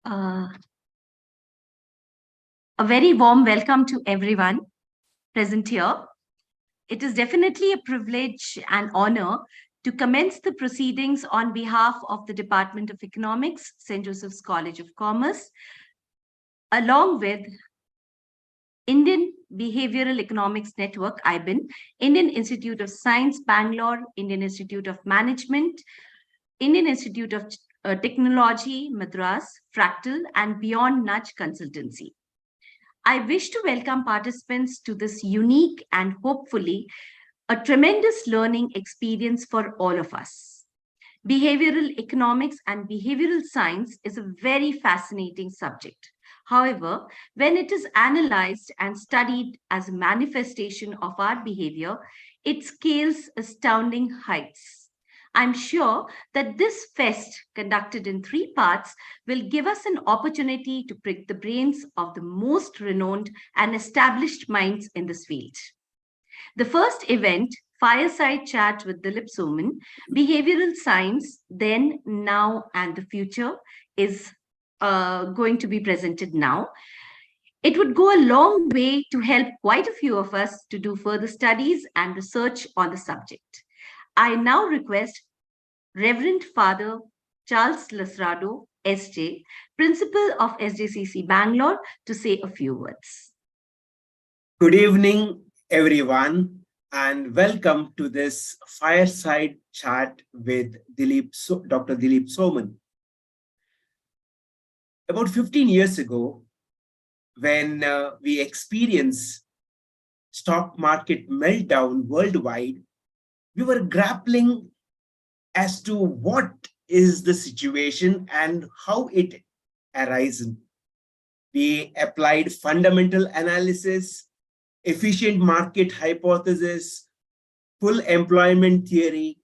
A very warm welcome to everyone present here. It is definitely a privilege and honor to commence the proceedings on behalf of the Department of Economics, St. Joseph's College of Commerce, along with Indian Behavioural Economics Network, IIM, Indian Institute of Science, Bangalore, Indian Institute of Management, Indian Institute of Technology, Madras, Fractal, and Beyond Nudge Consultancy. I wish to welcome participants to this unique and hopefully a tremendous learning experience for all of us. Behavioral economics and behavioral science is a very fascinating subject. However, when it is analyzed and studied as a manifestation of our behavior, it scales astounding heights. I'm sure that this fest, conducted in 3 parts, will give us an opportunity to prick the brains of the most renowned and established minds in this field. The first event, Fireside Chat with Dilip Soman, Behavioral Science, Then, Now, and the Future, is going to be presented now. It would go a long way to help quite a few of us to do further studies and research on the subject. I now request Reverend Father Charles Lasrado, SJ, Principal of SJCC Bangalore, to say a few words. Good evening, everyone, and welcome to this fireside chat with Dr. Dilip Soman. About 15 years ago, when we experienced stock market meltdown worldwide, we were grappling as to what is the situation and how it arisen. We applied fundamental analysis, efficient market hypothesis, full employment theory,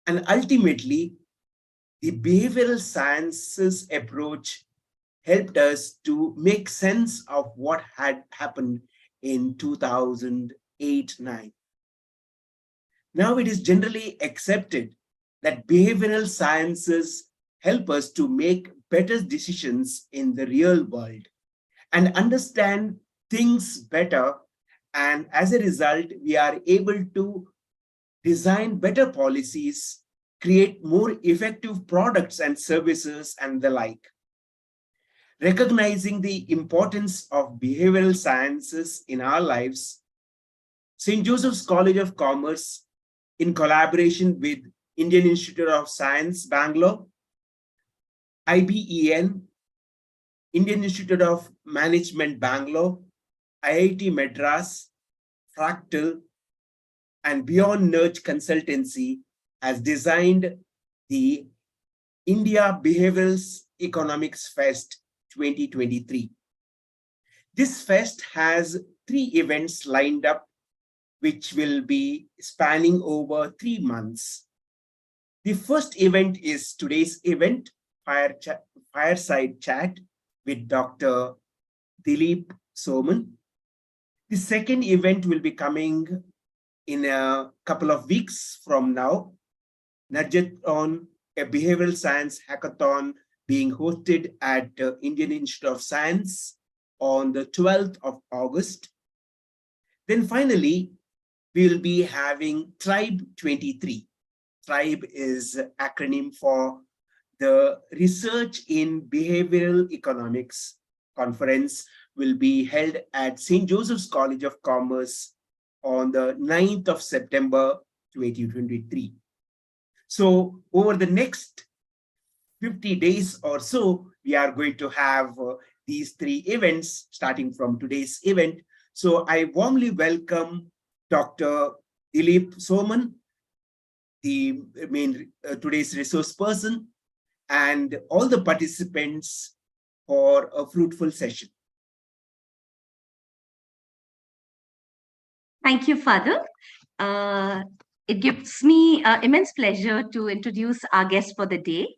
and ultimately, the behavioral sciences approach helped us to make sense of what had happened in 2008-9. Now it is generally accepted that behavioral sciences help us to make better decisions in the real world and understand things better. And as a result, we are able to design better policies, create more effective products and services, and the like. Recognizing the importance of behavioral sciences in our lives, St. Joseph's College of Commerce, in collaboration with Indian Institute of Science, Bangalore, IBEN, Indian Institute of Management, Bangalore, IIT Madras, Fractal, and Beyond Nudge Consultancy has designed the India Behavioural Economics Fest 2023. This fest has 3 events lined up, which will be spanning over 3 months. The first event is today's event, Fireside Chat with Dr. Dilip Soman. The second event will be coming in a couple of weeks from now, Nudgeathon, a behavioral science hackathon being hosted at Indian Institute of Science on the 12th of August. Then finally, we'll be having Tribe 23. Tribe is an acronym for the Research in Behavioral Economics conference, will be held at St. Joseph's College of Commerce on the 9th of September 2023. So over the next 50 days or so, we are going to have these 3 events starting from today's event. So I warmly welcome Dr. Dilip Soman, the main today's resource person, and all the participants for a fruitful session. Thank you, Father. It gives me immense pleasure to introduce our guest for the day,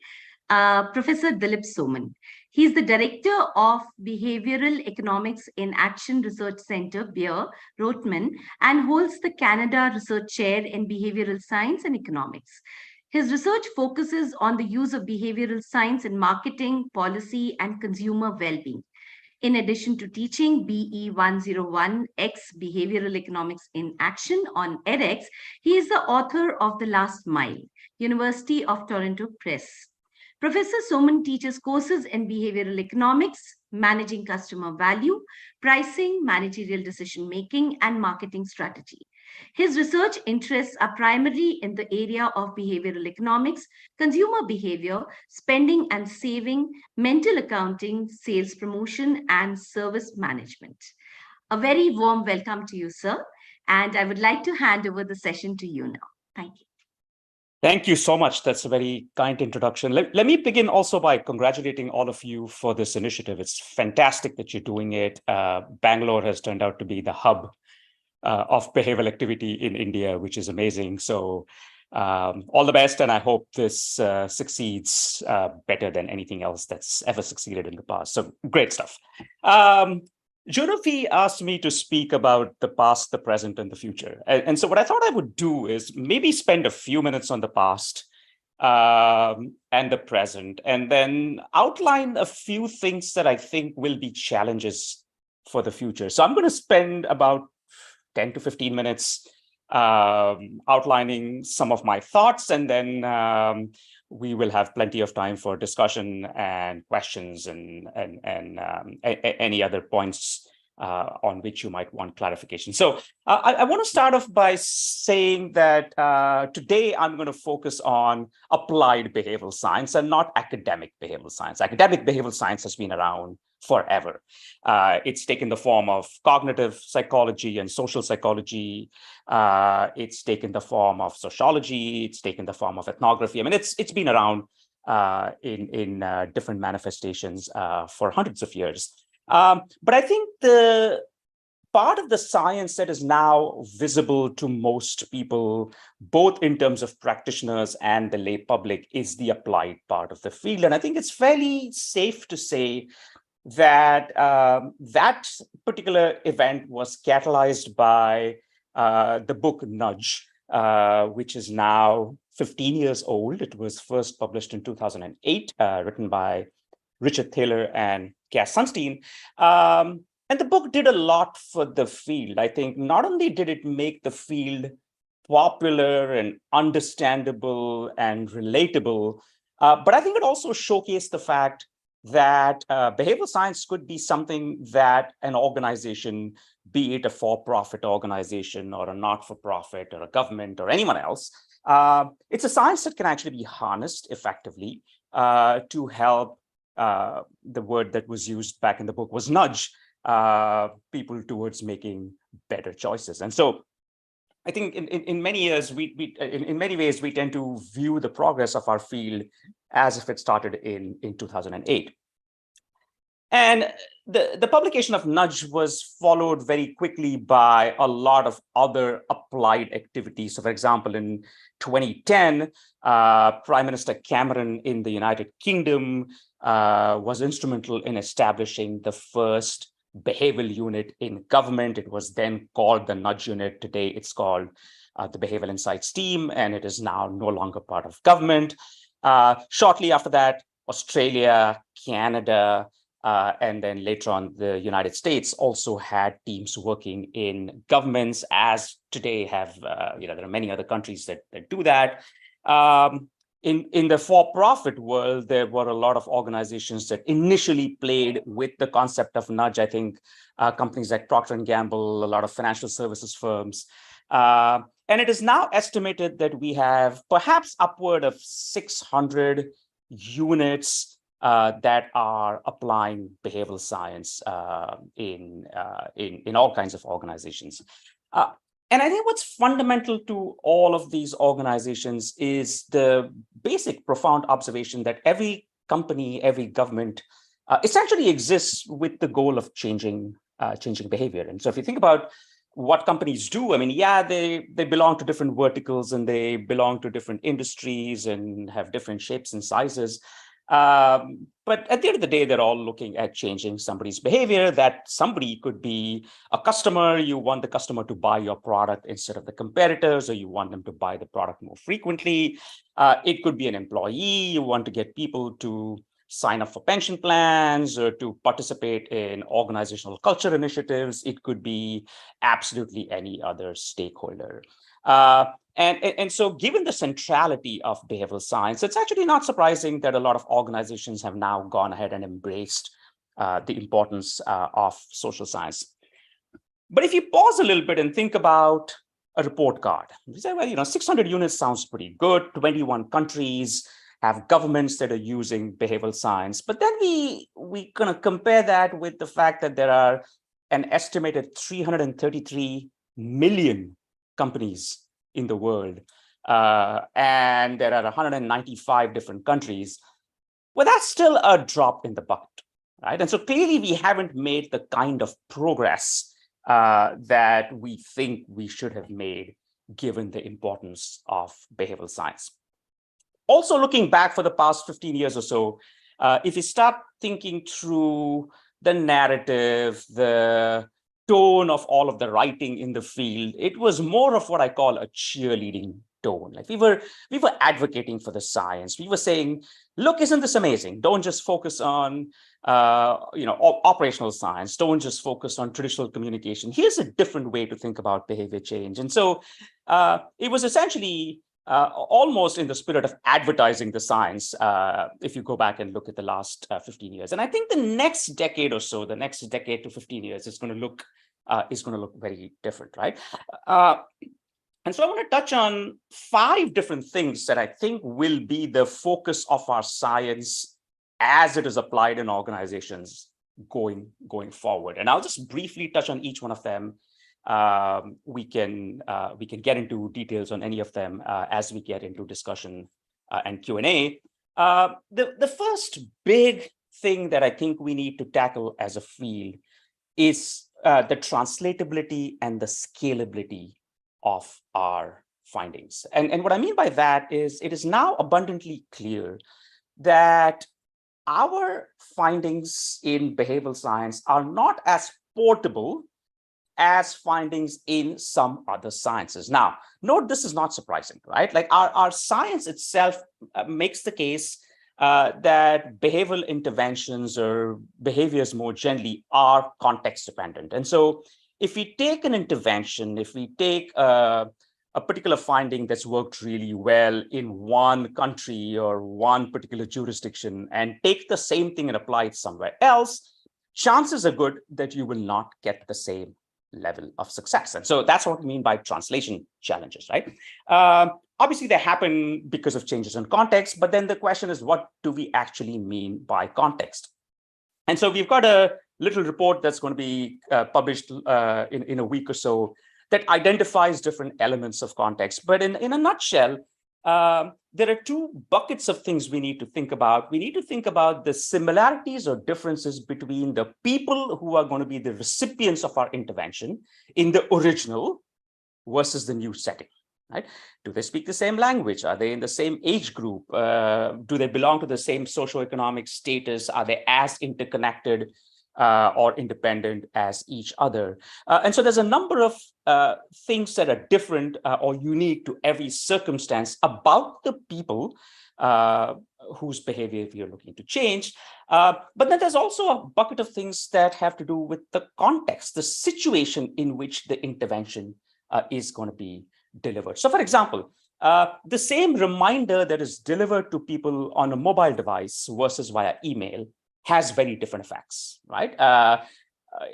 Professor Dilip Soman. He's the Director of Behavioural Economics in Action Research Centre, BEAR, Rotman, and holds the Canada Research Chair in Behavioural Science and Economics. His research focuses on the use of behavioral science in marketing, policy, and consumer well-being. In addition to teaching BE 101X Behavioral Economics in Action on edX, he is the author of The Last Mile, University of Toronto Press. Professor Soman teaches courses in behavioral economics, managing customer value, pricing, managerial decision making, and marketing strategy. His research interests are primarily in the area of behavioral economics, consumer behavior, spending and saving, mental accounting, sales promotion, and service management. A very warm welcome to you, sir. And I would like to hand over the session to you now. Thank you. Thank you so much. That's a very kind introduction. Let me begin also by congratulating all of you for this initiative. It's fantastic that you're doing it. Bangalore has turned out to be the hub of behavioral activity in India, which is amazing. So all the best, and I hope this succeeds better than anything else that's ever succeeded in the past. So great stuff. Jonafi asked me to speak about the past, the present, and the future. And so what I thought I would do is maybe spend a few minutes on the past and the present, and then outline a few things that I think will be challenges for the future. So I'm going to spend about 10 to 15 minutes outlining some of my thoughts, and then we will have plenty of time for discussion and questions and any other points on which you might want clarification. So I want to start off by saying that today I'm going to focus on applied behavioral science and not academic behavioral science. Academic behavioral science has been around forever. It's taken the form of cognitive psychology and social psychology. It's taken the form of sociology. It's taken the form of ethnography. I mean, it's been around in different manifestations for hundreds of years. But I think the part of the science that is now visible to most people, both in terms of practitioners and the lay public, is the applied part of the field. And I think it's fairly safe to say that that particular event was catalyzed by the book Nudge, which is now 15 years old. It was first published in 2008, written by Richard Thaler and Cass Sunstein. And the book did a lot for the field. I think not only did it make the field popular and understandable and relatable, but I think it also showcased the fact that behavioral science could be something that an organization, be it a for-profit organization or a not-for-profit or a government or anyone else, it's a science that can actually be harnessed effectively to help. The word that was used back in the book was nudge people towards making better choices. And so I think in many ways, we tend to view the progress of our field as if it started in 2008. And the publication of Nudge was followed very quickly by a lot of other applied activities. So, for example, in 2010, Prime Minister Cameron in the United Kingdom was instrumental in establishing the first behavioral unit in government. It was then called the Nudge Unit. Today, it's called the Behavioral Insights Team, and it is now no longer part of government. Shortly after that, Australia, Canada, and then later on, the United States also had teams working in governments, as today have, there are many other countries that do that. In the for-profit world, there were a lot of organizations that initially played with the concept of nudge. I think companies like Procter & Gamble, a lot of financial services firms. And it is now estimated that we have perhaps upward of 600 units that are applying behavioral science in all kinds of organizations. And I think what's fundamental to all of these organizations is the basic profound observation that every company, every government essentially exists with the goal of changing behavior. And so if you think about what companies do, I mean, yeah, they belong to different verticals and they belong to different industries and have different shapes and sizes. But at the end of the day, they're all looking at changing somebody's behavior. That somebody could be a customer. You want the customer to buy your product instead of the competitors, or you want them to buy the product more frequently. It could be an employee. You want to get people to sign up for pension plans or to participate in organizational culture initiatives. It could be absolutely any other stakeholder. And so given the centrality of behavioral science, it's actually not surprising that a lot of organizations have now gone ahead and embraced the importance of social science. But if you pause a little bit and think about a report card, you say, well, 600 units sounds pretty good. 21 countries have governments that are using behavioral science. But then we kind of compare that with the fact that there are an estimated 333 million companies in the world, and there are 195 different countries. Well, that's still a drop in the bucket, right? And so clearly we haven't made the kind of progress that we think we should have made given the importance of behavioral science. Also, looking back for the past 15 years or so, if you start thinking through the narrative, the tone of all of the writing in the field, it was more of what I call a cheerleading tone. Like we were advocating for the science. We were saying, look, isn't this amazing? Don't just focus on operational science. Don't just focus on traditional communication. Here's a different way to think about behavior change. And so it was essentially almost in the spirit of advertising the science, if you go back and look at the last 15 years. And I think the next decade or so, the next decade to 15 years is going to look very different, right? And so I want to touch on 5 different things that I think will be the focus of our science as it is applied in organizations going forward. And I'll just briefly touch on each one of them. We can get into details on any of them as we get into discussion and Q&A. The first big thing that I think we need to tackle as a field is the translatability and the scalability of our findings. And what I mean by that is it is now abundantly clear that our findings in behavioral science are not as portable as findings in some other sciences. Now, note this is not surprising, right? Like our science itself makes the case that behavioral interventions or behaviors more generally are context dependent. And so if we take an intervention, if we take a particular finding that's worked really well in one country or one particular jurisdiction and take the same thing and apply it somewhere else, chances are good that you will not get the same level of success. And so that's what we mean by translation challenges, right? Obviously, they happen because of changes in context, but then the question is, what do we actually mean by context? And so we've got a little report that's going to be published in a week or so that identifies different elements of context. But in a nutshell, there are 2 buckets of things we need to think about. We need to think about the similarities or differences between the people who are going to be the recipients of our intervention in the original versus the new setting, right? Do they speak the same language? Are they in the same age group? Do they belong to the same socioeconomic status? Are they as interconnected or independent as each other? And so there's a number of things that are different or unique to every circumstance about the people whose behavior we are looking to change. But then there's also a bucket of things that have to do with the context, the situation in which the intervention is going to be delivered. So for example, the same reminder that is delivered to people on a mobile device versus via email has very different effects, right?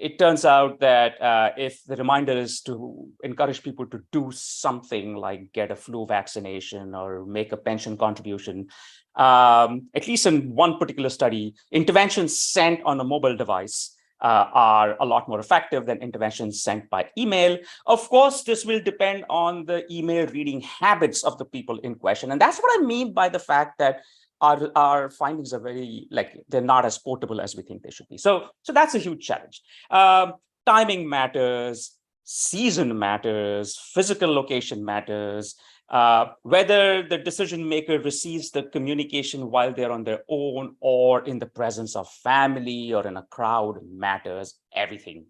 It turns out that if the reminder is to encourage people to do something like get a flu vaccination or make a pension contribution, at least in one particular study, interventions sent on a mobile device are a lot more effective than interventions sent by email. Of course, this will depend on the email reading habits of the people in question. And that's what I mean by the fact that our findings are very, they're not as portable as we think they should be. So that's a huge challenge. Timing matters, season matters, physical location matters, Whether the decision maker receives the communication while they're on their own or in the presence of family or in a crowd matters. Everything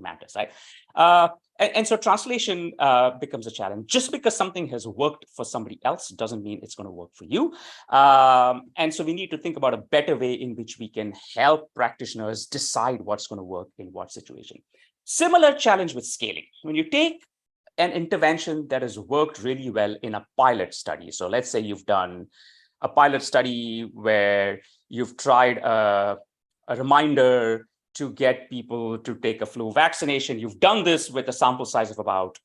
matters, right? And so translation becomes a challenge. Just because something has worked for somebody else doesn't mean it's going to work for you. And so we need to think about a better way in which we can help practitioners decide what's going to work in what situation. Similar challenge with scaling. When you take an intervention that has worked really well in a pilot study. So let's say you've done a pilot study where you've tried a reminder to get people to take a flu vaccination. You've done this with a sample size of about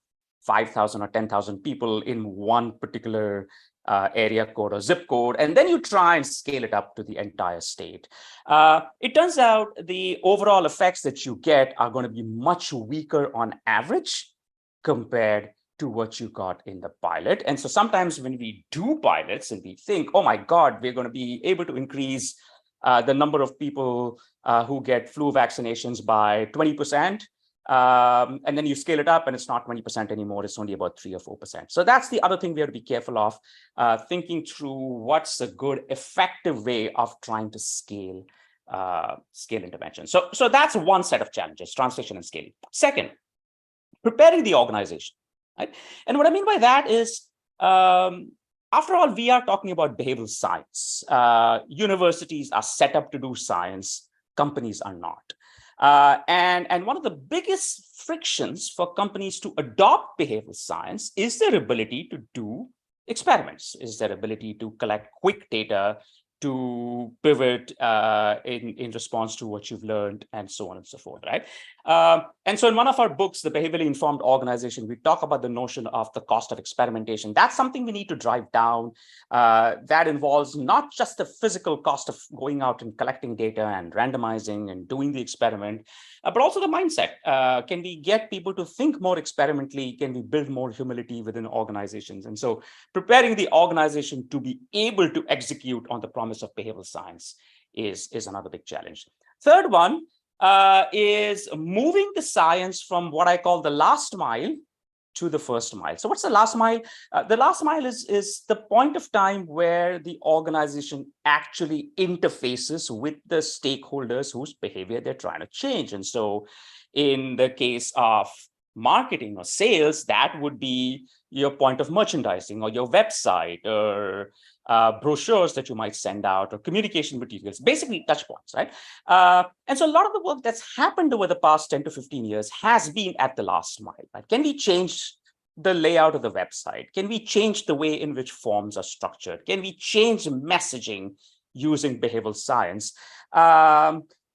5,000 or 10,000 people in one particular area code or zip code, and then you try and scale it up to the entire state. It turns out the overall effects that you get are going to be much weaker on average compared to what you got in the pilot. And so sometimes when we do pilots and we think, oh my God, we're going to be able to increase the number of people who get flu vaccinations by 20%, and then you scale it up and it's not 20% anymore, it's only about 3 or 4%. So that's the other thing we have to be careful of, thinking through what's a good, effective way of trying to scale intervention. So that's one set of challenges, translation and scaling. Second, preparing the organization, right? And what I mean by that is, after all, we are talking about behavioral science. Universities are set up to do science, companies are not. And one of the biggest frictions for companies to adopt behavioral science is their ability to do experiments, is their ability to collect quick data, to pivot in response to what you've learned, and so on and so forth, right? And so in one of our books, The Behaviorally Informed Organization, we talk about the notion of the cost of experimentation. That's something we need to drive down. That involves not just the physical cost of going out and collecting data and randomizing and doing the experiment, but also the mindset. Can we get people to think more experimentally? Can we build more humility within organizations? And so preparing the organization to be able to execute on the promise of behavioral science is another big challenge. Third one is moving the science from what I call the last mile to the first mile. So what's the last mile? The last mile is the point of time where the organization actually interfaces with the stakeholders whose behavior they're trying to change. And so in the case of marketing or sales, that would be your point of merchandising or your website or brochures that you might send out or communication materials, basically touch points, right? And so a lot of the work that's happened over the past 10 to 15 years has been at the last mile, right? Can we change the layout of the website? Can we change the way in which forms are structured? Can we change messaging using behavioral science?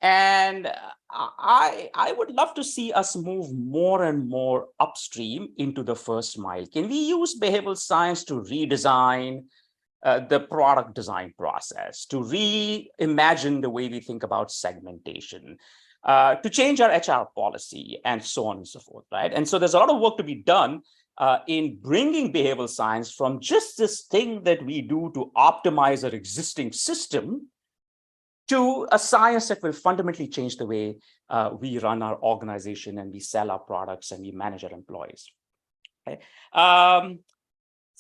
And I would love to see us move more and more upstream into the first mile. Can we use behavioral science to redesign the product design process, to reimagine the way we think about segmentation, to change our HR policy, and so on and so forth, right? And so there's a lot of work to be done in bringing behavioral science from just this thing that we do to optimize our existing system to a science that will fundamentally change the way we run our organization and we sell our products and we manage our employees. Okay.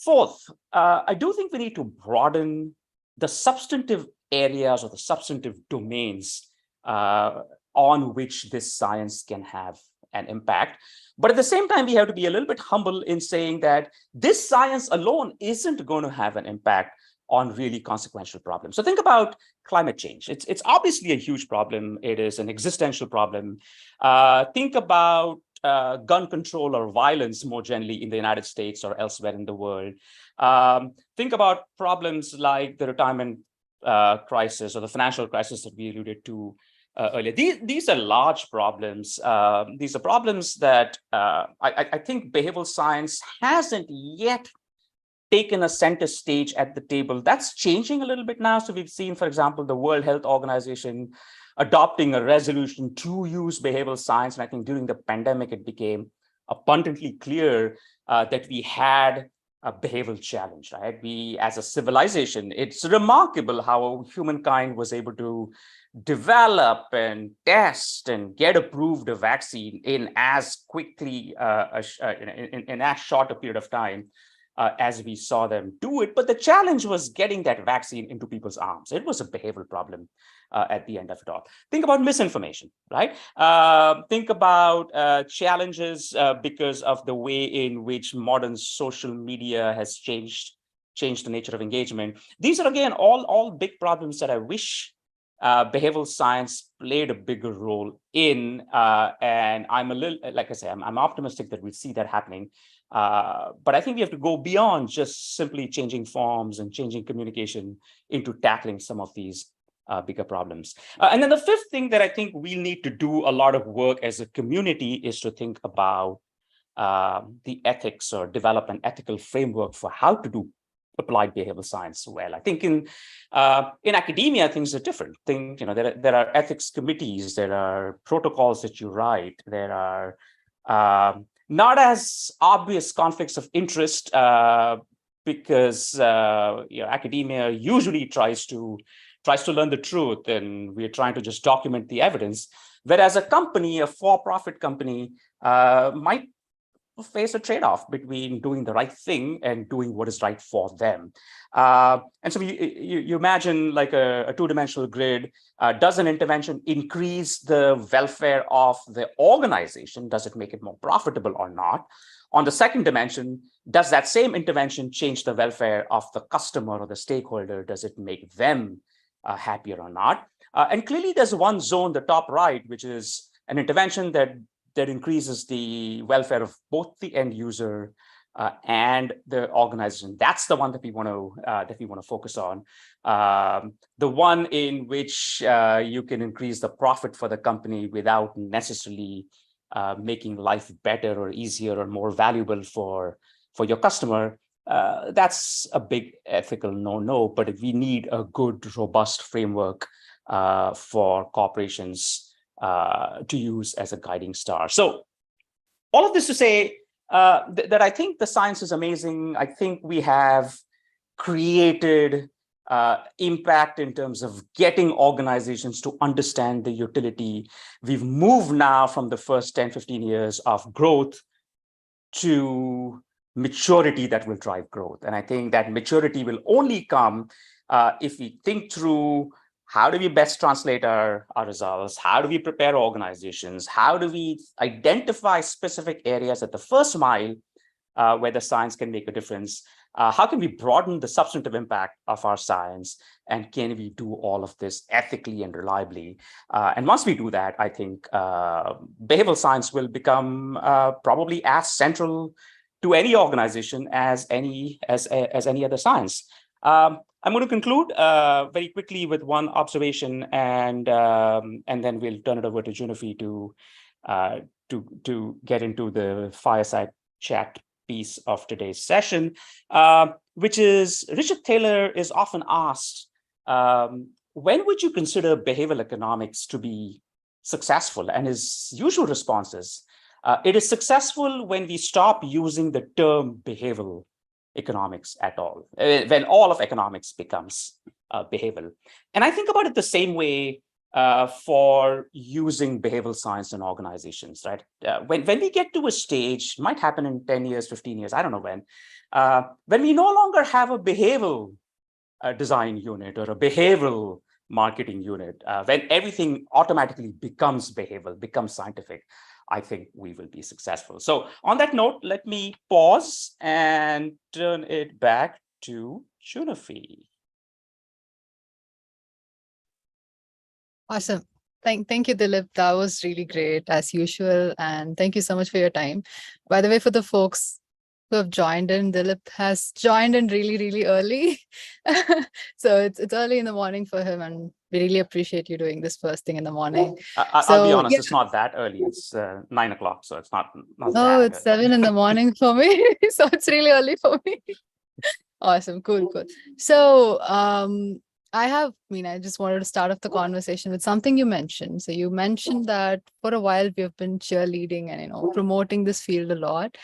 Fourth, I do think we need to broaden the substantive areas or the substantive domains on which this science can have an impact. But at the same time, we have to be a little bit humble in saying that this science alone isn't going to have an impact on really consequential problems. So think about climate change. It's obviously a huge problem. It is an existential problem. Think about gun control or violence more generally in the United States or elsewhere in the world. Think about problems like the retirement crisis or the financial crisis that we alluded to earlier. These are large problems. These are problems that I think behavioral science hasn't yet taken a center stage at the table. That's changing a little bit now. So we've seen, for example, the World Health Organization adopting a resolution to use behavioral science. And I think during the pandemic, it became abundantly clear that we had a behavioral challenge, right? We, as a civilization, it's remarkable how humankind was able to develop and test and get approved a vaccine in as quickly, in as short a period of time. as we saw them do it. But the challenge was getting that vaccine into people's arms. It was a behavioral problem at the end of it all. Think about misinformation, right? Think about challenges because of the way in which modern social media has changed the nature of engagement. These are, again, all big problems that I wish behavioral science played a bigger role in. And I'm a little, like I say, I'm optimistic that we'll see that happening. But I think we have to go beyond just simply changing forms and changing communication into tackling some of these bigger problems. And then the fifth thing that I think we need to do a lot of work as a community is to think about the ethics, or develop an ethical framework for how to do applied behavioral science well. I think in academia, things are different. There are ethics committees, there are protocols that you write, there are not as obvious conflicts of interest because academia usually tries to learn the truth, and we're trying to just document the evidence. Whereas a company, a for-profit company, might face a trade-off between doing the right thing and doing what is right for them. And so you imagine like a two-dimensional grid. Does an intervention increase the welfare of the organization? Does it make it more profitable or not? On the second dimension, does that same intervention change the welfare of the customer or the stakeholder? Does it make them happier or not? And clearly there's one zone, the top right, which is an intervention that increases the welfare of both the end user and the organization. That's the one that we want to focus on. The one in which you can increase the profit for the company without necessarily making life better or easier or more valuable for your customer. That's a big ethical no-no. But if we need a good, robust framework for corporations to use as a guiding star. So all of this to say that I think the science is amazing. I think we have created impact in terms of getting organizations to understand the utility. We've moved now from the first 10, 15 years of growth to maturity that will drive growth. And I think that maturity will only come if we think through how do we best translate our results? How do we prepare organizations? How do we identify specific areas at the first mile where the science can make a difference? How can we broaden the substantive impact of our science? And can we do all of this ethically and reliably? And once we do that, I think behavioral science will become probably as central to any organization as any other science. I'm going to conclude very quickly with one observation, and then we'll turn it over to Junifi to get into the fireside chat piece of today's session, which is Richard Thaler is often asked, when would you consider behavioral economics to be successful? And his usual response is, it is successful when we stop using the term behavioral economics at all, when all of economics becomes behavioral. And I think about it the same way for using behavioral science in organizations, right? When we get to a stage, might happen in 10 years, 15 years, I don't know when we no longer have a behavioral design unit or a behavioral marketing unit, when everything automatically becomes behavioral, becomes scientific, I think we will be successful. So on that note, let me pause and turn it back to Junifi. Awesome. Thank you, Dilip. That was really great as usual. And thank you so much for your time. By the way, for the folks who have joined in, Dilip has joined in really, really early. So it's early in the morning for him, and we really appreciate you doing this first thing in the morning. I'll be honest, it's not that early. It's 9 o'clock, so it's not Oh, it's 7 in the morning for me. So it's really early for me. Awesome. Cool. So I just wanted to start off the conversation with something you mentioned. So you mentioned that for a while we have been cheerleading and promoting this field a lot.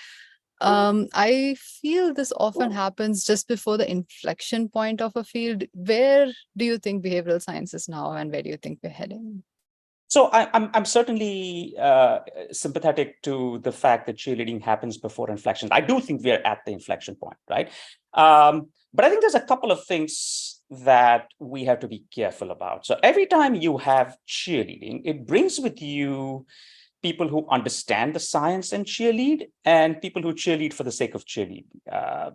I feel this often happens just before the inflection point of a field. Where do you think behavioral science is now, and where do you think we're heading? So I'm certainly sympathetic to the fact that cheerleading happens before inflection. I do think we're at the inflection point, right? But I think there's a couple of things that we have to be careful about. So every time you have cheerleading, it brings with you people who understand the science and cheerlead, and people who cheerlead for the sake of cheerlead.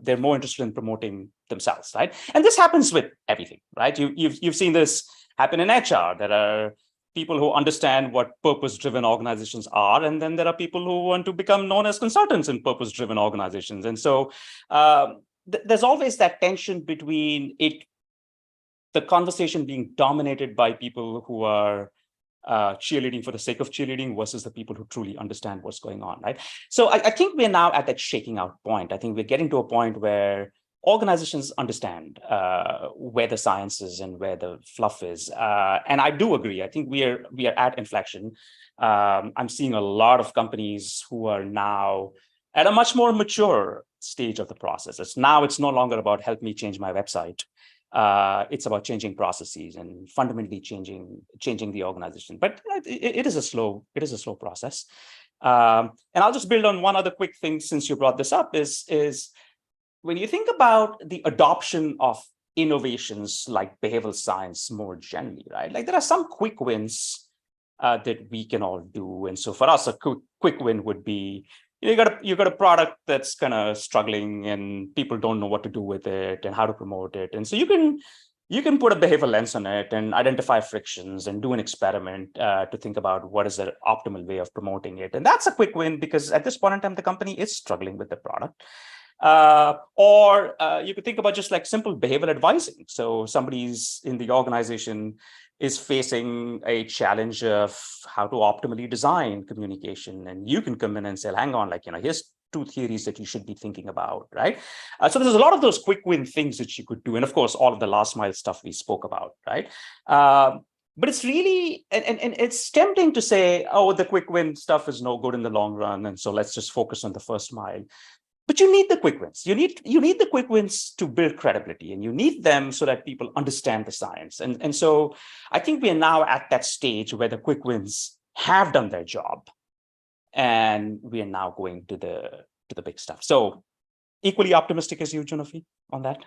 They're more interested in promoting themselves, right? And this happens with everything, right? You've seen this happen in HR. There are people who understand what purpose-driven organizations are, and then there are people who want to become known as consultants in purpose-driven organizations. And so there's always that tension between the conversation being dominated by people who are cheerleading for the sake of cheerleading versus the people who truly understand what's going on, right? So I think we're now at that shaking out point. I think we're getting to a point where organizations understand where the science is and where the fluff is. And I do agree. I think we are at inflection. I'm seeing a lot of companies who are now at a much more mature stage of the process. It's no longer about help me change my website. It's about changing processes and fundamentally changing the organization. But it is a slow process. And I'll just build on one other quick thing since you brought this up is when you think about the adoption of innovations like behavioral science more generally, right? Like there are some quick wins that we can all do. And so for us, a quick win would be, you got a product that's kind of struggling and people don't know what to do with it and how to promote it. And so you can put a behavioral lens on it and identify frictions and do an experiment to think about what is the optimal way of promoting it. And that's a quick win because at this point in time, the company is struggling with the product. Or you could think about just like simple behavioral advising. So somebody's in the organization is facing a challenge of how to optimally design communication. And you can come in and say, hang on, like, here's 2 theories that you should be thinking about, right? So there's a lot of those quick win things that you could do. And of course, all of the last mile stuff we spoke about, right? But it's really, and it's tempting to say, oh, the quick win stuff is no good in the long run. And so let's just focus on the first mile. But you need the quick wins. You need the quick wins to build credibility, and you need them so that people understand the science. And so I think we are now at that stage where the quick wins have done their job, and we are now going to the big stuff. So equally optimistic as you, Junafi, on that.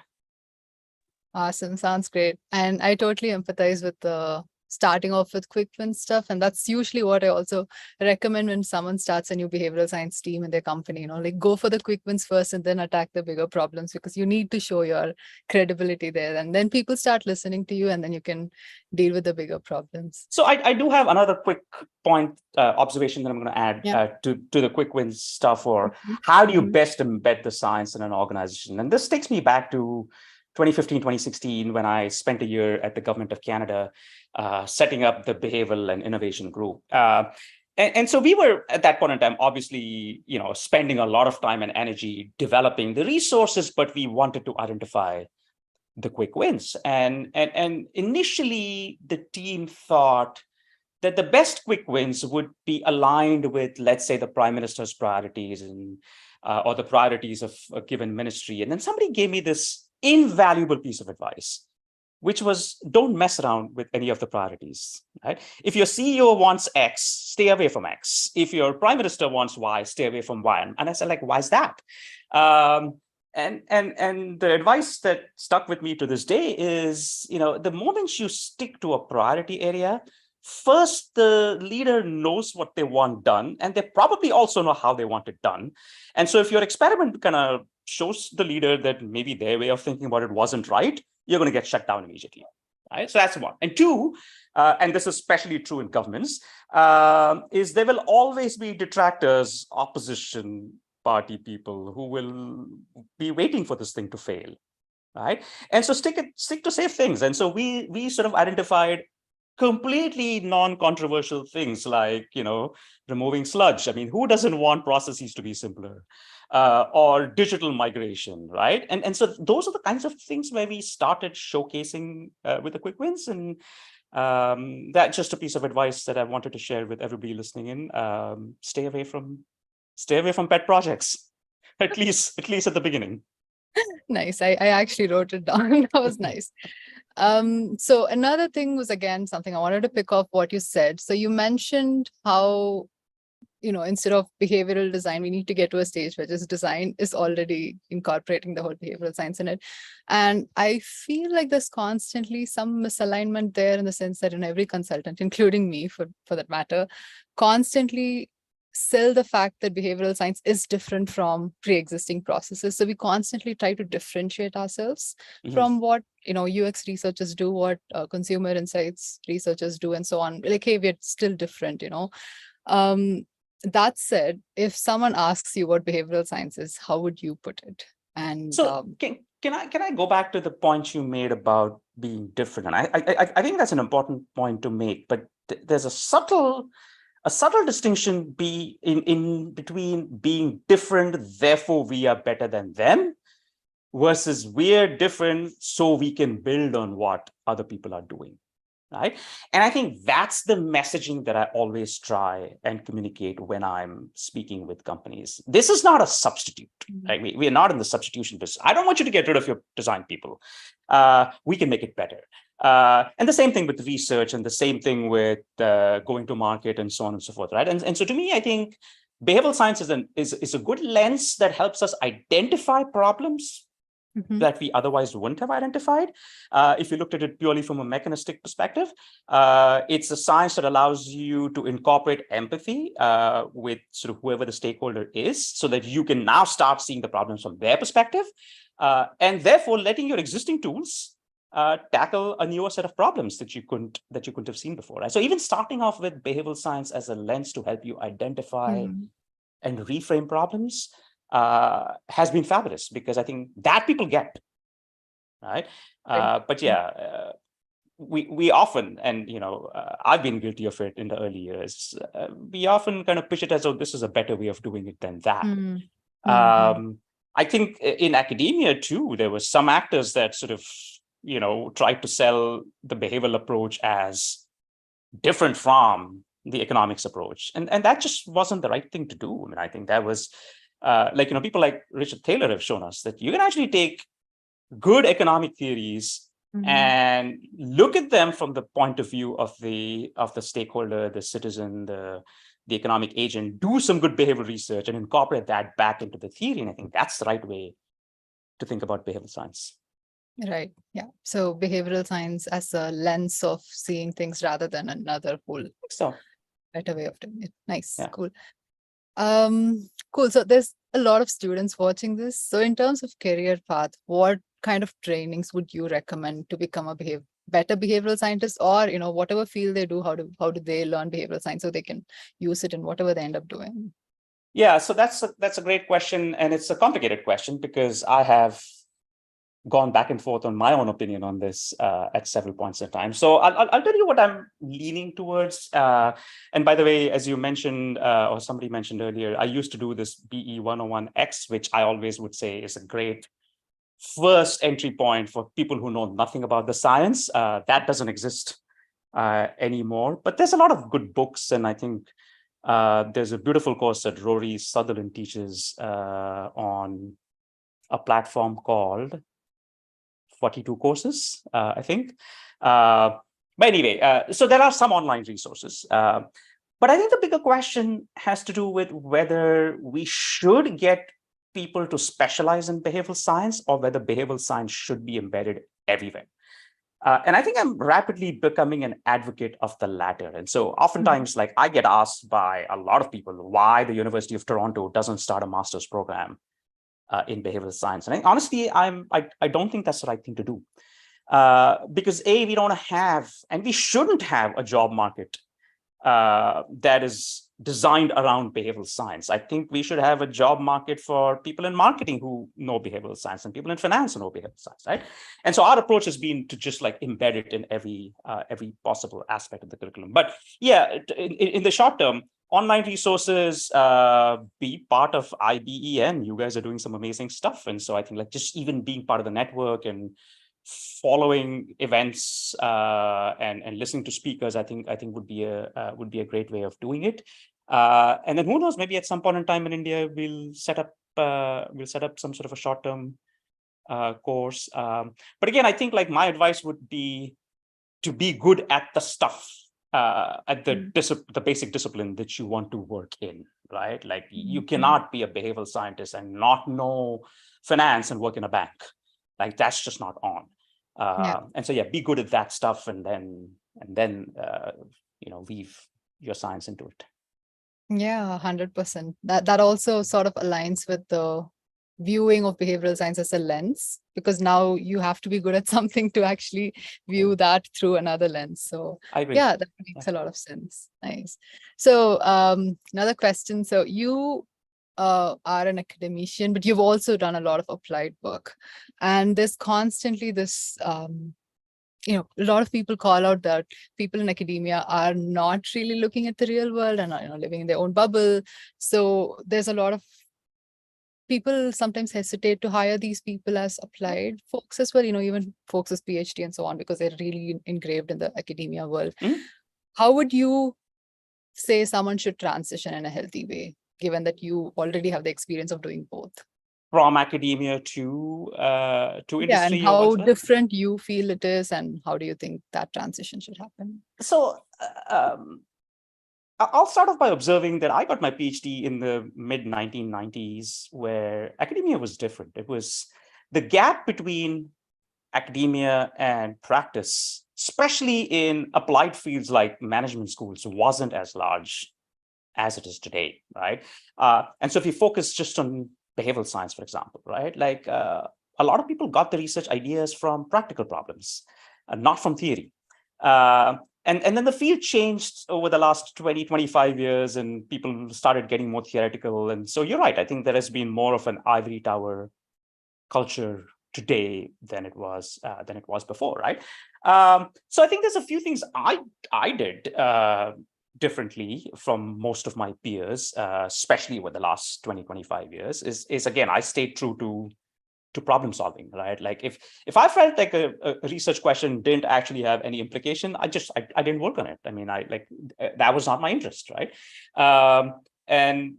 Awesome. Sounds great. And I totally empathize with the starting off with quick win stuff. And that's usually what I also recommend when someone starts a new behavioral science team in their company, like go for the quick wins first and then attack the bigger problems, because you need to show your credibility there. And then people start listening to you, and then you can deal with the bigger problems. So I do have another quick point observation that I'm going to add to the quick wins stuff, or how do you best embed the science in an organization? And this takes me back to 2015, 2016, when I spent a year at the Government of Canada setting up the Behavioral and Innovation Group. And so we were, at that point in time, obviously, spending a lot of time and energy developing the resources, but we wanted to identify the quick wins. And initially, the team thought that the best quick wins would be aligned with, let's say, the Prime Minister's priorities and or the priorities of a given ministry. And then somebody gave me this invaluable piece of advice, which was don't mess around with any of the priorities, right? If your CEO wants X, stay away from X. If your prime minister wants Y, stay away from Y. And I said, like, why is that? And the advice that stuck with me to this day is, the moment you stick to a priority area, first, the leader knows what they want done, and they probably also know how they want it done. And so if your experiment kind of shows the leader that maybe their way of thinking about it wasn't right, you're going to get shut down immediately, right? So that's one. And two, and this is especially true in governments, is there will always be detractors, opposition party people who will be waiting for this thing to fail, right? And so stick to safe things. And so we sort of identified completely non-controversial things like, removing sludge. I mean, who doesn't want processes to be simpler? Or digital migration, right? And so those are the kinds of things where we started showcasing with the quick wins. And that's just a piece of advice that I wanted to share with everybody listening in. Stay away from pet projects, at least at the beginning. Nice. I actually wrote it down. That was nice. So another thing was, again, something I wanted to pick up what you said. So you mentioned how, instead of behavioral design, we need to get to a stage where just design is already incorporating the whole behavioral science in it. And I feel like there's constantly some misalignment there, in the sense that every consultant, including me for that matter, constantly sell the fact that behavioral science is different from pre-existing processes. So we constantly try to differentiate ourselves from what UX researchers do, what consumer insights researchers do, and so on. Like, hey, we're still different. That said, if someone asks you what behavioral science is, how would you put it? And so can I go back to the point you made about being different? And I think that's an important point to make, but there's a subtle distinction in between being different, therefore we are better than them, versus we're different so we can build on what other people are doing. Right. And I think that's the messaging that I always try and communicate when I'm speaking with companies. This is not a substitute. Right? We are not in the substitution business. I don't want you to get rid of your design people. We can make it better. And the same thing with research, and the same thing with going to market, and so on and so forth. Right. And so to me, I think behavioral science is a good lens that helps us identify problems that we otherwise wouldn't have identified. If you looked at it purely from a mechanistic perspective, it's a science that allows you to incorporate empathy with sort of whoever the stakeholder is, so that you can now start seeing the problems from their perspective, and therefore letting your existing tools tackle a newer set of problems that you couldn't have seen before. Right? So even starting off with behavioral science as a lens to help you identify and reframe problems has been fabulous, because I think that people get, right? But yeah, we often, and I've been guilty of it in the early years. We often kind of pitch it as though this is a better way of doing it than that. I think in academia too, there were some actors that sort of tried to sell the behavioral approach as different from the economics approach, and that just wasn't the right thing to do. I mean, I think that was people like Richard Thaler have shown us that you can actually take good economic theories and look at them from the point of view of the stakeholder, the citizen, the economic agent, do some good behavioral research and incorporate that back into the theory. And I think that's the right way to think about behavioral science. Right. Yeah. So behavioral science as a lens of seeing things rather than another whole better way of doing it. Nice. Yeah. Cool. Cool. So there's a lot of students watching this. So in terms of career path, what kind of trainings would you recommend to become a better behavioral scientist, or whatever field they do, how do they learn behavioral science so they can use it in whatever they end up doing? Yeah, so that's a great question, and it's a complicated question because I have gone back and forth on my own opinion on this at several points in time. So I'll tell you what I'm leaning towards. And by the way, as you mentioned, or somebody mentioned earlier, I used to do this BE 101X, which I always would say is a great first entry point for people who know nothing about the science. That doesn't exist anymore, but there's a lot of good books. And I think there's a beautiful course that Rory Sutherland teaches on a platform called 42 courses, I think. But anyway, so there are some online resources. But I think the bigger question has to do with whether we should get people to specialize in behavioral science, or whether behavioral science should be embedded everywhere. And I think I'm rapidly becoming an advocate of the latter. And so oftentimes, like, I get asked by a lot of people why the University of Toronto doesn't start a master's program in behavioral science. And honestly, I don't think that's the right thing to do. Because we don't have, and we shouldn't have, a job market that is designed around behavioral science. I think we should have a job market for people in marketing who know behavioral science, and people in finance who know behavioral science, right? And so our approach has been to just like embed it in every possible aspect of the curriculum. But yeah, in the short term, online resources, be part of IIM. You guys are doing some amazing stuff. And so I think like just even being part of the network and following events and listening to speakers, I think would be a great way of doing it. And then who knows, maybe at some point in time in India, we'll set up some sort of a short-term course. But again, I think like my advice would be to be good at the stuff, at the basic discipline that you want to work in, right? Like you cannot be a behavioral scientist and not know finance and work in a bank. Like that's just not on. And so, yeah, be good at that stuff, and then weave your science into it. Yeah, 100%. That also sort of aligns with the viewing of behavioral science as a lens, because now you have to be good at something to actually view that through another lens. So I agree. Yeah, that makes a lot of sense. Nice. So another question. So you are an academician, but you've also done a lot of applied work. And there's constantly this a lot of people call out that people in academia are not really looking at the real world and are living in their own bubble. So there's a lot of people sometimes hesitate to hire these people as applied folks as well, even folks as PhD and so on, because they're really engraved in the academia world. How would you say someone should transition in a healthy way, given that you already have the experience of doing both? From academia to industry? Yeah, and how different you feel it is, and how do you think that transition should happen? So I'll start off by observing that I got my PhD in the mid-1990s, where academia was different. It was the gap between academia and practice, especially in applied fields like management schools, wasn't as large as it is today, right? And so if you focus just on behavioral science, for example, right? Like a lot of people got the research ideas from practical problems, not from theory. And then the field changed over the last 20, 25 years, and people started getting more theoretical. And so you're right. I think there has been more of an ivory tower culture today than it was before, right? So I think there's a few things I did differently from most of my peers, especially over the last 20, 25 years, is again, I stayed true to problem solving, right? Like if I felt like a research question didn't actually have any implication, I didn't work on it. I mean, that was not my interest, right? And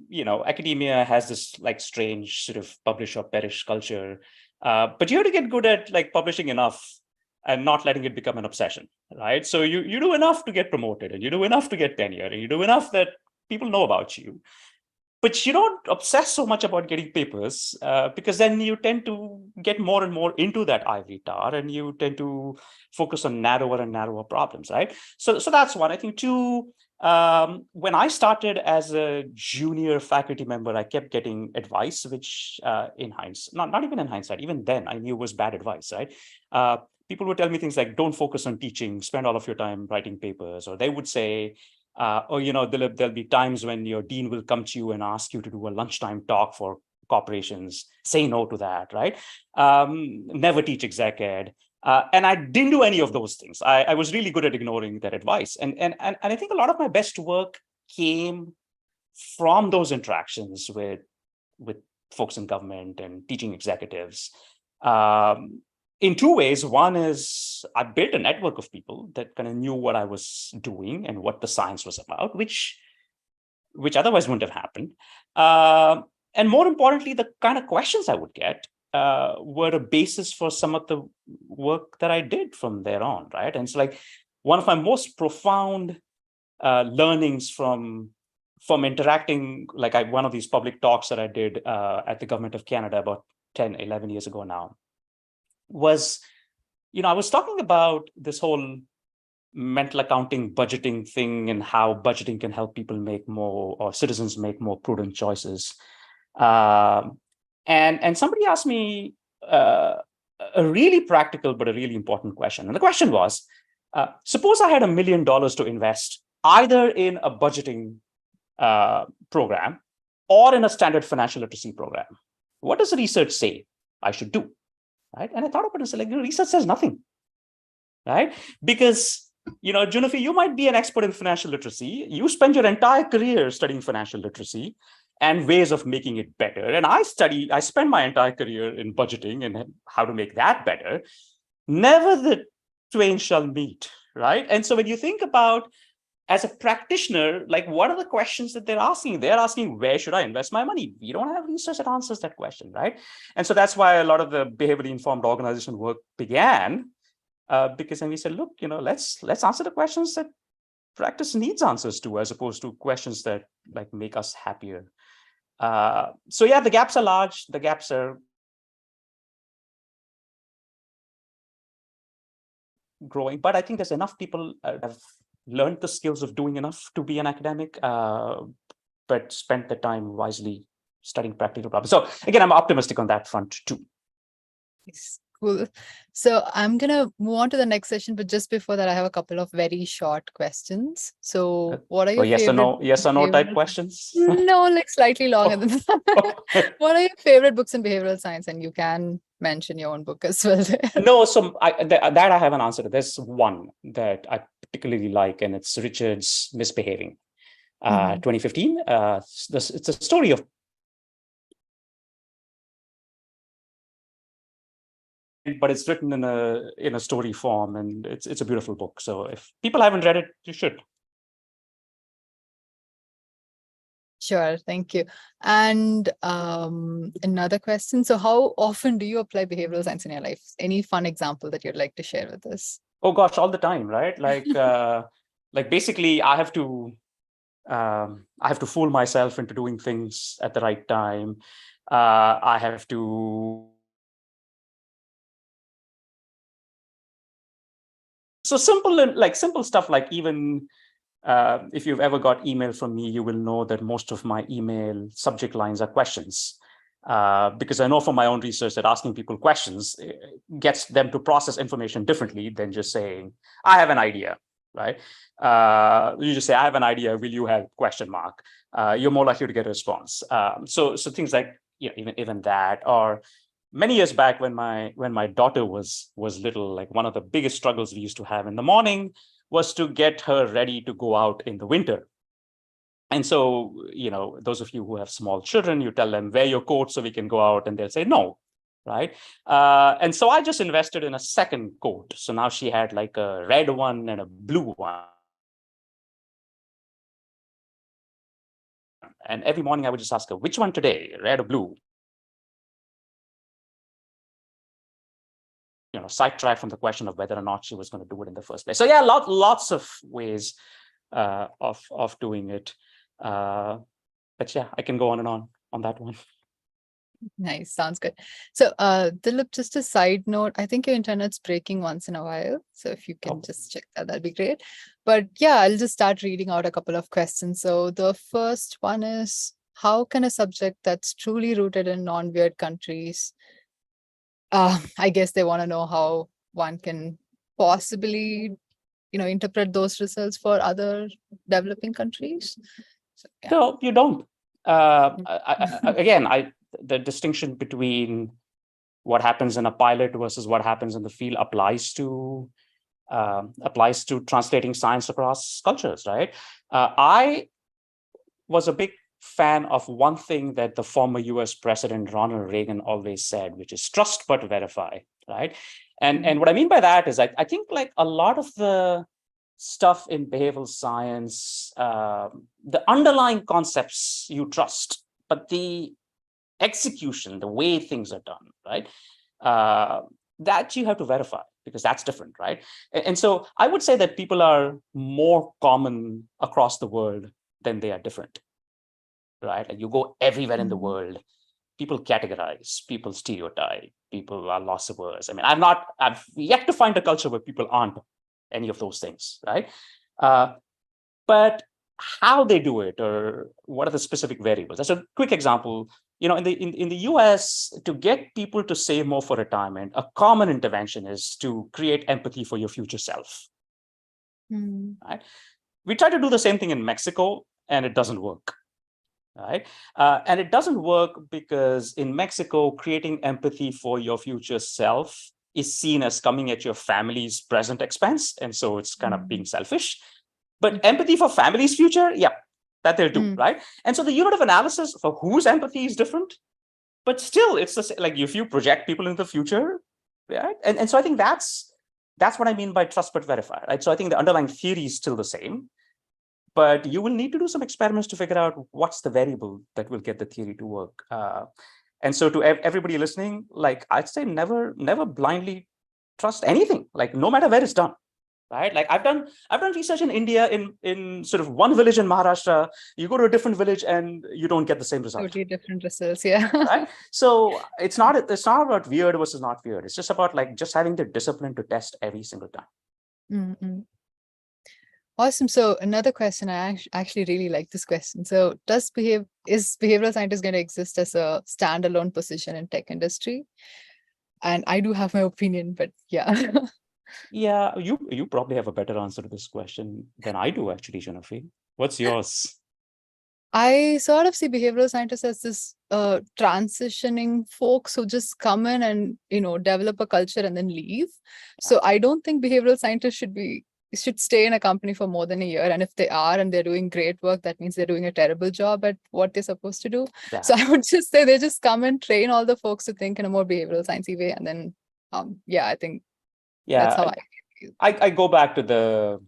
academia has this like strange sort of publish or perish culture, but you have to get good at like publishing enough and not letting it become an obsession, right? So you do enough to get promoted, and you do enough to get tenure, and you do enough that people know about you. But you don't obsess so much about getting papers, because then you tend to get more and more into that ivory tower, and you tend to focus on narrower and narrower problems, right? So that's one. I think two, when I started as a junior faculty member, I kept getting advice, which in hindsight, not even in hindsight, even then I knew was bad advice, right? People would tell me things like, don't focus on teaching, spend all of your time writing papers. Or they would say, Dilip, there'll be times when your dean will come to you and ask you to do a lunchtime talk for corporations. Say no to that, right? Never teach exec ed. And I didn't do any of those things. I was really good at ignoring that advice. And I think a lot of my best work came from those interactions with folks in government and teaching executives. In two ways. One is I built a network of people that kind of knew what I was doing and what the science was about, which otherwise wouldn't have happened. And more importantly, the kind of questions I would get were a basis for some of the work that I did from there on, right? And so like one of my most profound learnings from interacting, like one of these public talks that I did at the Government of Canada about 10, 11 years ago now, was, I was talking about this whole mental accounting budgeting thing and how budgeting can help people make more, or citizens make more prudent choices. And somebody asked me a really practical but a really important question. And the question was, suppose I had $1 million to invest either in a budgeting program or in a standard financial literacy program. What does the research say I should do? Right? And I thought about it and said, research says nothing, right? Because, Junafi, you might be an expert in financial literacy. You spend your entire career studying financial literacy and ways of making it better. And I spend my entire career in budgeting and how to make that better. Never the twain shall meet, right? And so when you think about as a practitioner, like, what are the questions that they're asking? They're asking, where should I invest my money? We don't have research that answers that question, right? And so that's why a lot of the behaviorally informed organization work began, because then we said, look, let's answer the questions that practice needs answers to, as opposed to questions that like make us happier. So yeah, the gaps are large. The gaps are growing, but I think there's enough people have learned the skills of doing enough to be an academic, but spent the time wisely studying practical problems. So again, I'm optimistic on that front too. Yes, cool. So I'm gonna move on to the next session, but just before that, I have a couple of very short questions. So what are your yes or no type behavioral- questions? No, like slightly longer than that. Okay. What are your favorite books in behavioral science? And you can mention your own book as well there. No, so that I have an answer to. There's one that I particularly like, and it's Richard's Misbehaving, 2015. It's a story of, but it's written in a story form, and it's a beautiful book. So if people haven't read it, you should. Sure, thank you. And another question. So how often do you apply behavioral science in your life? Any fun example that you'd like to share with us? Oh gosh, all the time, right? Like, like basically, I have to fool myself into doing things at the right time. I have to. So simple stuff, like even if you've ever got email from me, you will know that most of my email subject lines are questions. Because I know from my own research that asking people questions gets them to process information differently than just saying, I have an idea, right? You just say, I have an idea, will you help? ? You're more likely to get a response. So things like, even that, or many years back when my daughter was little, like one of the biggest struggles we used to have in the morning was to get her ready to go out in the winter. And so, those of you who have small children, you tell them, wear your coat so we can go out, and they'll say no, right? And so I just invested in a second coat. So now she had like a red one and a blue one. And every morning I would just ask her, which one today, red or blue? Sidetrack from the question of whether or not she was going to do it in the first place. So yeah, lots of ways of doing it. But yeah, I can go on and on that one. Nice, sounds good. So Dilip, just a side note, I think your internet's breaking once in a while. So if you can just check that, that'd be great. But yeah, I'll just start reading out a couple of questions. So the first one is, how can a subject that's truly rooted in non-weird countries, I guess they want to know how one can possibly, interpret those results for other developing countries. So, yeah. No, you don't. The distinction between what happens in a pilot versus what happens in the field applies to translating science across cultures, right? I was a big fan of one thing that the former US President Ronald Reagan always said, which is trust but verify, right? And what I mean by that is I think like a lot of the stuff in behavioral science, the underlying concepts you trust, but the execution, the way things are done, right? That you have to verify, because that's different, right? And so I would say that people are more common across the world than they are different, right? Like you go everywhere in the world, people categorize, people stereotype, people are loss averse. I mean, I've yet to find a culture where people aren't any of those things, right? But how they do it, or what are the specific variables? As a quick example, in the US, to get people to save more for retirement, a common intervention is to create empathy for your future self. Right? We try to do the same thing in Mexico, and it doesn't work. Right? And it doesn't work because in Mexico, creating empathy for your future self is seen as coming at your family's present expense. And so it's kind of being selfish. But empathy for family's future, yeah, that they'll do, right? And so the unit of analysis for whose empathy is different, but still it's the same, like if you project people into the future, right? And so I think that's what I mean by trust but verify, right? So I think the underlying theory is still the same. but you will need to do some experiments to figure out what's the variable that will get the theory to work. And so to everybody listening, like I'd say never blindly trust anything, like no matter where it's done. Right, like I've done research in India in sort of one village in Maharashtra. You go to a different village and you don't get the same result. Totally different results, yeah. Right. So it's not about weird versus not weird. It's just about like just having the discipline to test every single time. Mm-hmm. Awesome. So another question, I actually really like this question. So is behavioral scientist going to exist as a standalone position in tech industry? And I do have my opinion, but yeah. Yeah, you probably have a better answer to this question than I do, actually, Janafi. What's yours? I sort of see behavioral scientists as this transitioning folks who just come in and, develop a culture and then leave. So I don't think behavioral scientists should stay in a company for more than a year. And if they are and they're doing great work, that means they're doing a terrible job at what they're supposed to do. Yeah. So I would just say they just come and train all the folks to think in a more behavioral sciencey way. And then, I think that's how I go back to the,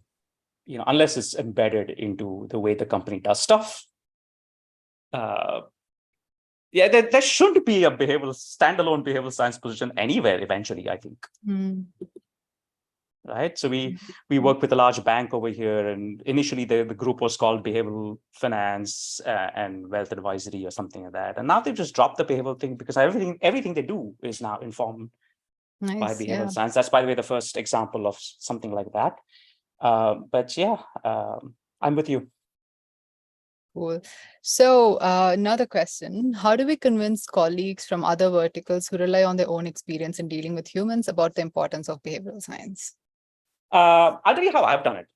unless it's embedded into the way the company does stuff. There shouldn't be a standalone behavioral science position anywhere eventually, I think. Right. So we work with a large bank over here, and initially the group was called Behavioral Finance and Wealth Advisory or something like that. And now they've just dropped the behavioral thing because everything they do is now informed by behavioral science. That's, by the way, the first example of something like that. But yeah, I'm with you. Cool. So another question, how do we convince colleagues from other verticals who rely on their own experience in dealing with humans about the importance of behavioral science? I'll tell you how I've done it.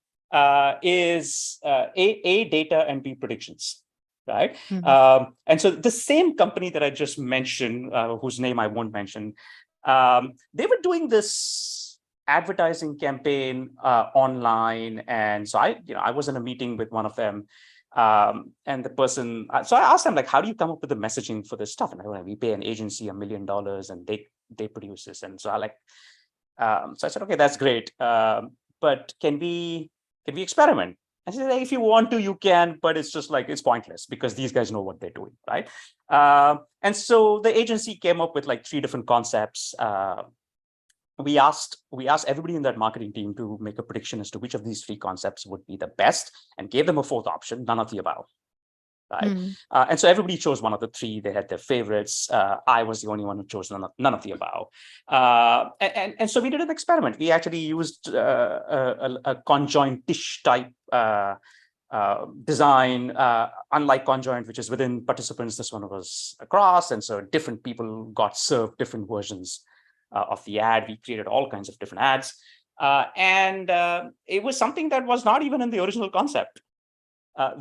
Is A, data, and B, predictions, right? And so the same company that I just mentioned, whose name I won't mention, they were doing this advertising campaign online. And so I was in a meeting with one of them. And the person, so I asked them, like, how do you come up with the messaging for this stuff? And we pay an agency $1 million and they produce this. And so so I said, okay, that's great. But can we experiment? I said, if you want to, you can, but it's just like, it's pointless because these guys know what they're doing, right? And so the agency came up with like 3 different concepts. We asked everybody in that marketing team to make a prediction as to which of these 3 concepts would be the best, and gave them a 4th option, none of the above. Right. And so everybody chose one of the 3. They had their favorites. I was the only one who chose none of the above. And so we did an experiment. We actually used a conjoint dish type design, unlike conjoint, which is within participants. This one was across. And so different people got served different versions of the ad. We created all kinds of different ads. And it was something that was not even in the original concept.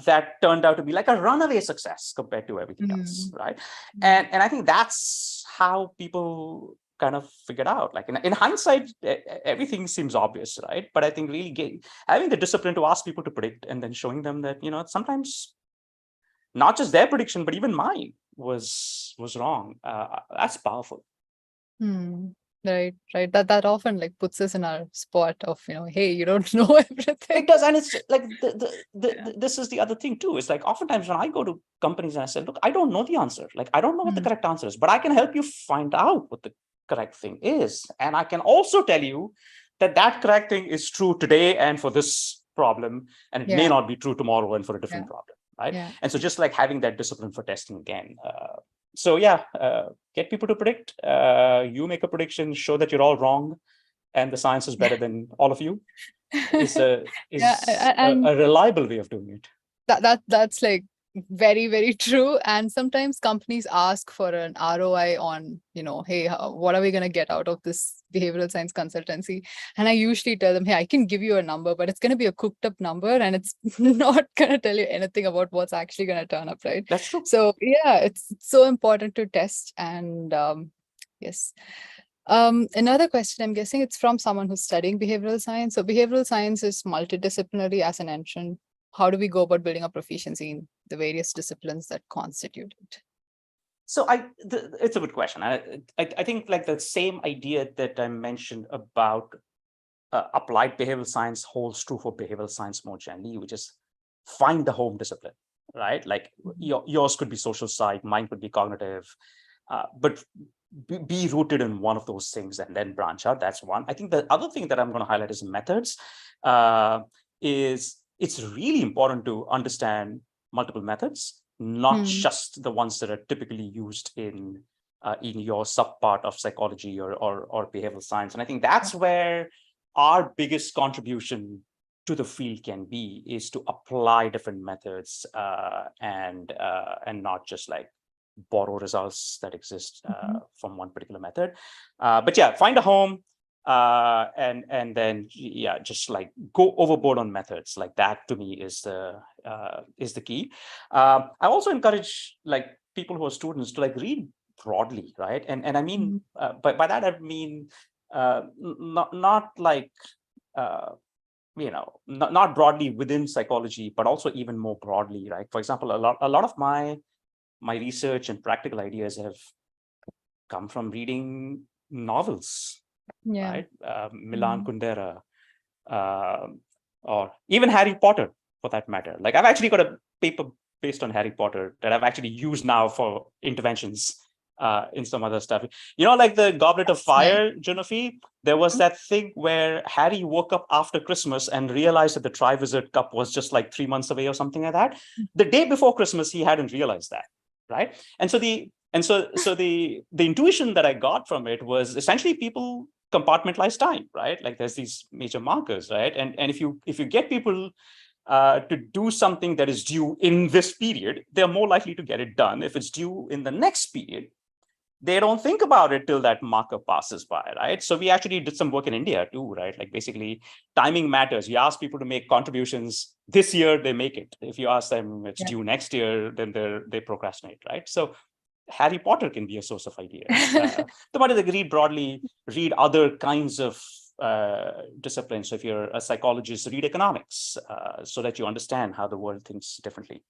That turned out to be like a runaway success compared to everything else, right? And I think that's how people kind of figured out. Like in hindsight, everything seems obvious, right? But I think really having the discipline to ask people to predict and then showing them that, sometimes not just their prediction, but even mine was wrong. That's powerful. Right. That often like puts us in our spot of, hey, you don't know everything. It does. And it's like this is the other thing too. It's like oftentimes when I go to companies and I say, look, I don't know the answer. Like, I don't know what the correct answer is, but I can help you find out what the correct thing is. And I can also tell you that correct thing is true today and for this problem, and it may not be true tomorrow and for a different problem. Right. Yeah. And so just like having that discipline for testing again. Get people to predict. You make a prediction, show that you're all wrong, and the science is better than all of you. Is a reliable way of doing it. That's like very, very true. And sometimes companies ask for an ROI on, hey, what are we going to get out of this behavioral science consultancy? And I usually tell them, hey, I can give you a number, but it's going to be a cooked up number and it's not going to tell you anything about what's actually going to turn up, right? That's true. So yeah, it's so important to test. And yes. Another question, I'm guessing it's from someone who's studying behavioral science. So behavioral science is multidisciplinary, as I mentioned. How do we go about building a proficiency in the various disciplines that constitute it? So it's a good question. I think like the same idea that I mentioned about applied behavioral science holds true for behavioral science more generally, which is find the home discipline, right? Like yours could be social psych, mine could be cognitive, but be rooted in one of those things and then branch out. That's one. I think the other thing that I'm going to highlight is methods. Is it's really important to understand multiple methods, not just the ones that are typically used in your subpart of psychology or behavioral science. And I think that's where our biggest contribution to the field can be, is to apply different methods and not just like borrow results that exist from one particular method. But yeah, find a home and then just like go overboard on methods. Like that to me is the key. I also encourage like people who are students to like read broadly, right? And I mean by that I mean not like not broadly within psychology, but also even more broadly, right? For example, a lot of my research and practical ideas have come from reading novels, right? Milan Kundera, or even Harry Potter, for that matter. Like I've actually got a paper based on Harry Potter that I've actually used now for interventions in some other stuff. Like the Goblet of Fire, Junafi, there was that thing where Harry woke up after Christmas and realized that the Triwizard Cup was just like 3 months away or something like that. The day before Christmas, he hadn't realized that, right? And so the intuition that I got from it was essentially people compartmentalize time, right? Like there's these major markers, right? And if you get people to do something that is due in this period, they're more likely to get it done. If it's due in the next period, they don't think about it till that marker passes by, right? So we actually did some work in India too, right? Like basically timing matters. You ask people to make contributions this year, they make it. If you ask them it's due next year, then they procrastinate, right? So Harry Potter can be a source of ideas. The point is like read broadly, read other kinds of disciplines. So if you're a psychologist, read economics so that you understand how the world thinks differently.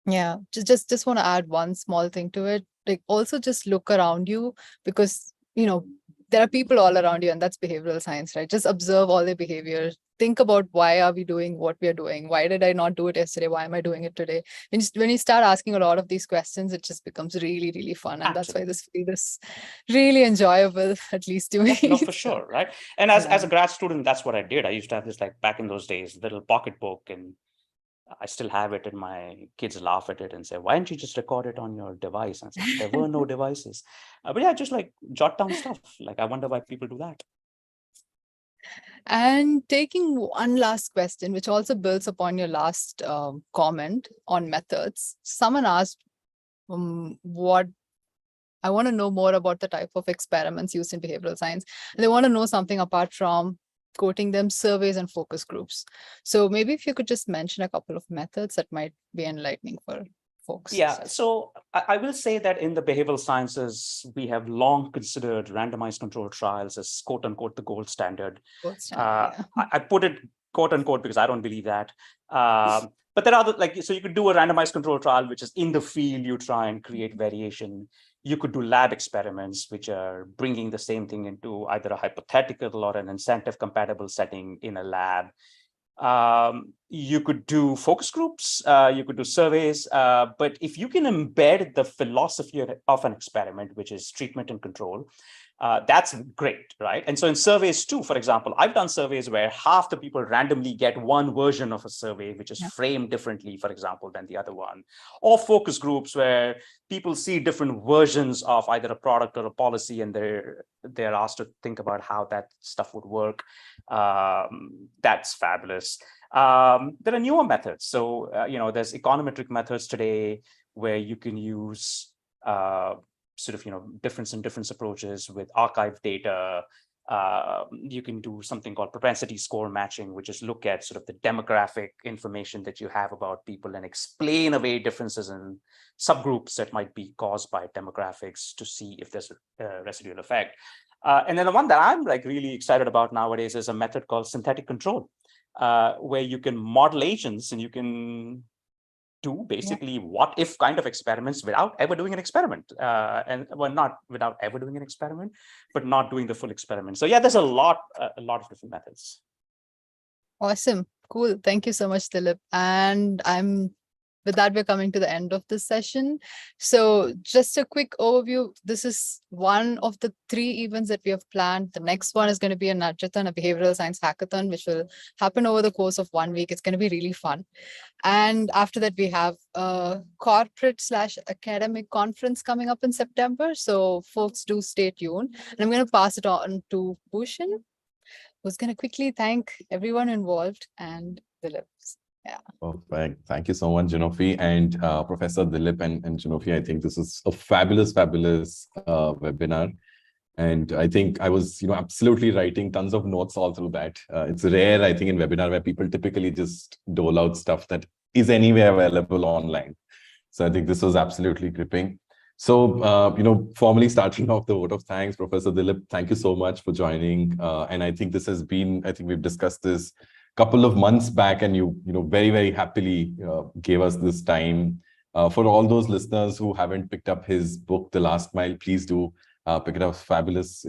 Yeah, just want to add one small thing to it. Like also just look around you, because there are people all around you, and that's behavioral science, right? Just observe all their behavior. Think about why are we doing what we are doing? Why did I not do it yesterday? Why am I doing it today? When you start asking a lot of these questions, it just becomes really, really fun. And that's why this field is really enjoyable, at least to me. No, for sure, right? And as a grad student, that's what I did. I used to have this, like back in those days, little pocketbook, and I still have it, and my kids laugh at it and say, why didn't you just record it on your device? And I said, there were no devices. But yeah, just like jot down stuff. Like, I wonder why people do that. And taking one last question, which also builds upon your last comment on methods. Someone asked what I want to know more about the type of experiments used in behavioral science. And they want to know something apart from quoting them, surveys and focus groups. So maybe if you could just mention a couple of methods that might be enlightening for folks. Yeah, so I will say that in the behavioral sciences, we have long considered randomized controlled trials as quote unquote the gold standard. I put it quote unquote because I don't believe that. But there are so you could do a randomized controlled trial, which is in the field, you try and create variation. You could do lab experiments, which are bringing the same thing into either a hypothetical or an incentive compatible setting in a lab. You could do focus groups, you could do surveys, but if you can embed the philosophy of an experiment, which is treatment and control, that's great, right? And so in surveys too, for example, I've done surveys where half the people randomly get one version of a survey, which is framed differently, for example, than the other one, or focus groups where people see different versions of either a product or a policy, and they're asked to think about how that stuff would work. That's fabulous. There are newer methods. So, there's econometric methods today where you can use difference approaches with archive data. You can do something called propensity score matching, which is look at sort of the demographic information that you have about people and explain away differences in subgroups that might be caused by demographics to see if there's a residual effect. And then the one that I'm like really excited about nowadays is a method called synthetic control, where you can model agents and you can do basically what if kind of experiments without ever doing an experiment, not without ever doing an experiment, but not doing the full experiment. So yeah, there's a lot of different methods. Awesome. Cool. Thank you so much, Dilip. And with that, we're coming to the end of this session. So just a quick overview. This is one of the 3 events that we have planned. The next one is going to be a Najathon, a behavioral science hackathon, which will happen over the course of 1 week. It's going to be really fun. And after that, we have a corporate/academic conference coming up in September. So folks, do stay tuned. And I'm going to pass it on to Bhushan, who's going to quickly thank everyone involved and Dilip. Yeah. Perfect. Thank you so much, Jinofi and Professor Dilip and Jinofi. I think this is a fabulous webinar. And I think I was, absolutely writing tons of notes all through that. It's rare, I think, in webinar where people typically just dole out stuff that is anywhere available online. So I think this was absolutely gripping. So, formally starting off the vote of thanks, Professor Dilip, thank you so much for joining. And I think this has been, I think we've discussed this couple of months back, and you very, very happily gave us this time. For all those listeners who haven't picked up his book, The Last Mile, please do pick it up. Fabulous,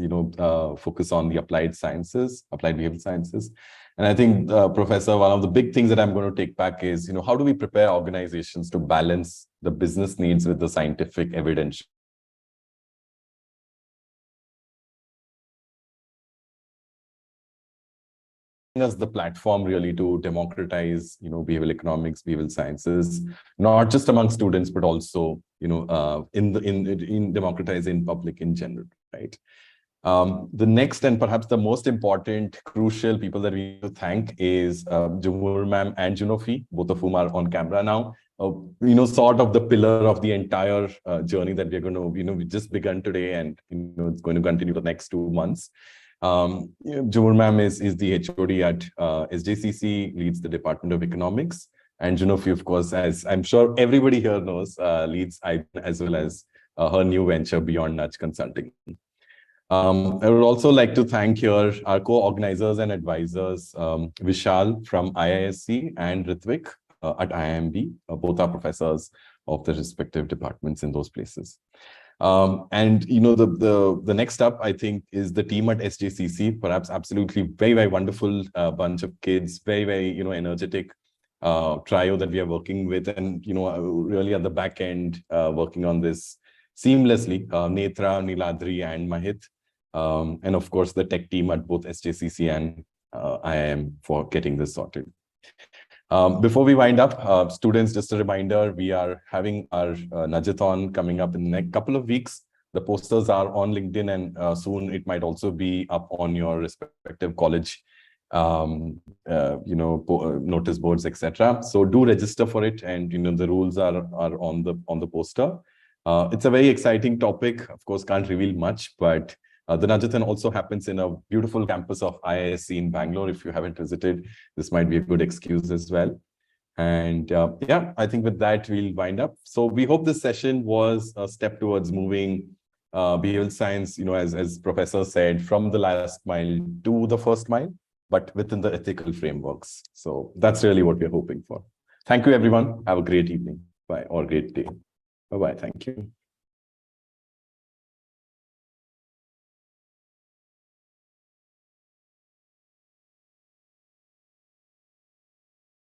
focus on the applied behavioral sciences. And I think, Professor, one of the big things that I'm going to take back is, how do we prepare organizations to balance the business needs with the scientific evidence? Us the platform really to democratize, behavioral economics, behavioral sciences, not just among students, but also, in democratizing public in general, right? The next and perhaps the most important, crucial people that we need to thank is Jumur ma'am and Jinofi, both of whom are on camera now. Sort of the pillar of the entire journey that we're going to, we just begun today, and it's going to continue the next 2 months. Jumur ma'am is the HOD at SJCC, leads the Department of Economics, and Jinofi, of course, as I'm sure everybody here knows, leads IIM as well as her new venture, Beyond Nudge Consulting. I would also like to thank here our co-organizers and advisors, Vishal from IISc and Ritvik at IIM-B, both are professors of the respective departments in those places. And the next up, I think, is the team at SJCC, perhaps absolutely very, very wonderful bunch of kids, very, very, energetic trio that we are working with, and, really at the back end, working on this seamlessly, Netra, Niladri, and Mahit. And of course, the tech team at both SJCC and IIM for getting this sorted. Before we wind up, students, just a reminder, we are having our Najathon coming up in the next couple of weeks. The posters are on LinkedIn, and soon it might also be up on your respective college, notice boards, etc. So do register for it, and the rules are on the poster. It's a very exciting topic. Of course, can't reveal much, but the Najathon also happens in a beautiful campus of IISc in Bangalore. If you haven't visited, this might be a good excuse as well. And I think with that, we'll wind up. So we hope this session was a step towards moving behavioral science, as Professor said, from the last mile to the first mile, but within the ethical frameworks. So that's really what we're hoping for. Thank you, everyone. Have a great evening. Bye, or great day. Bye-bye. Thank you.